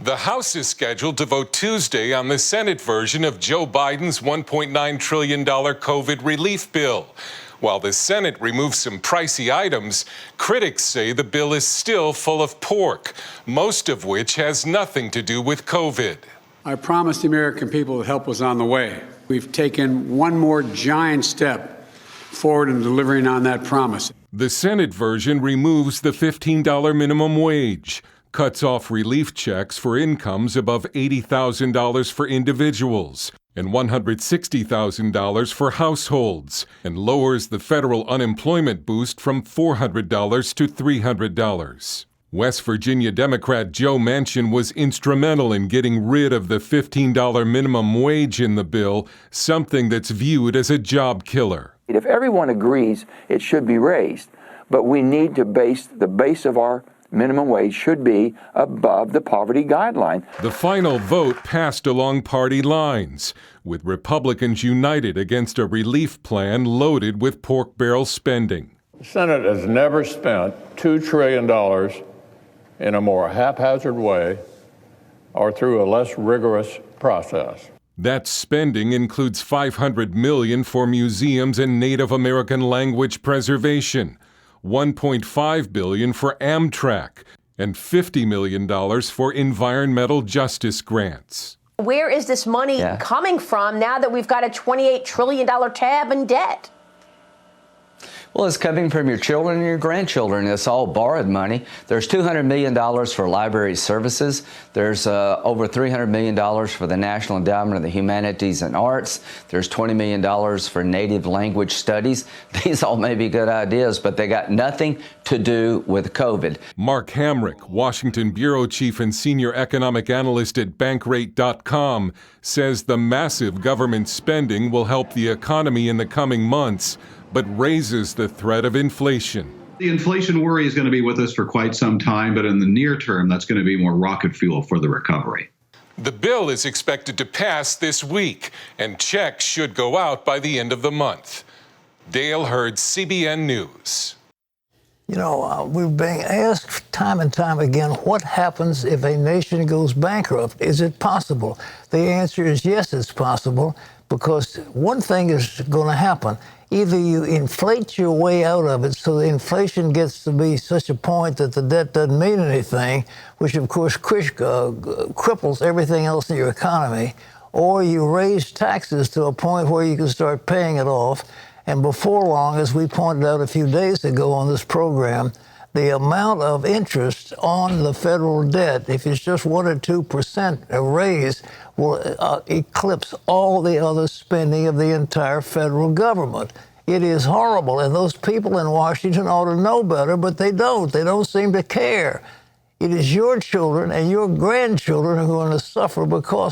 The House is scheduled to vote Tuesday on the Senate version of Joe Biden's $1.9 trillion COVID relief bill. While the Senate removes some pricey items, critics say the bill is still full of pork, most of which has nothing to do with COVID. I promised the American people that help was on the way. We've taken one more giant step forward in delivering on that promise. The Senate version removes the $15 minimum wage, cuts off relief checks for incomes above $80,000 for individuals and $160,000 for households, and lowers the federal unemployment boost from $400 to $300. West Virginia Democrat Joe Manchin was instrumental in getting rid of the $15 minimum wage in the bill, something that's viewed as a job killer. If everyone agrees it should be raised, but we need to the base of our minimum wage should be above the poverty guideline. The final vote passed along party lines, with Republicans united against a relief plan loaded with pork barrel spending. The Senate has never spent $2 trillion in a more haphazard way or through a less rigorous process. That spending includes $500 million for museums and Native American language preservation, $1.5 billion for Amtrak, and $50 million for environmental justice grants. Where is this money coming from now that we've got a $28 trillion tab in debt? Well, it's coming from your children and your grandchildren. It's all borrowed money. There's $200 million for library services. There's over $300 million for the National Endowment of the Humanities and Arts. There's $20 million for native language studies. These all may be good ideas, but they got nothing to do with COVID. Mark Hamrick, Washington bureau chief and senior economic analyst at Bankrate.com, says the massive government spending will help the economy in the coming months, but raises the threat of inflation. The inflation worry is going to be with us for quite some time, but in the near term, that's going to be more rocket fuel for the recovery. The bill is expected to pass this week, and checks should go out by the end of the month. Dale Hurd, CBN News. You know, we've been asked time and time again, what happens if a nation goes bankrupt? Is it possible? The answer is yes, it's possible, because one thing is going to happen. Either you inflate your way out of it so the inflation gets to be such a point that the debt doesn't mean anything, which of course cripples everything else in your economy, or you raise taxes to a point where you can start paying it off. And before long, as we pointed out a few days ago on this program, the amount of interest on the federal debt, if it's just 1 or 2% a raise, will eclipse all the other spending of the entire federal government. It is horrible, and those people in Washington ought to know better, but they don't. They don't seem to care. It is your children and your grandchildren who are going to suffer because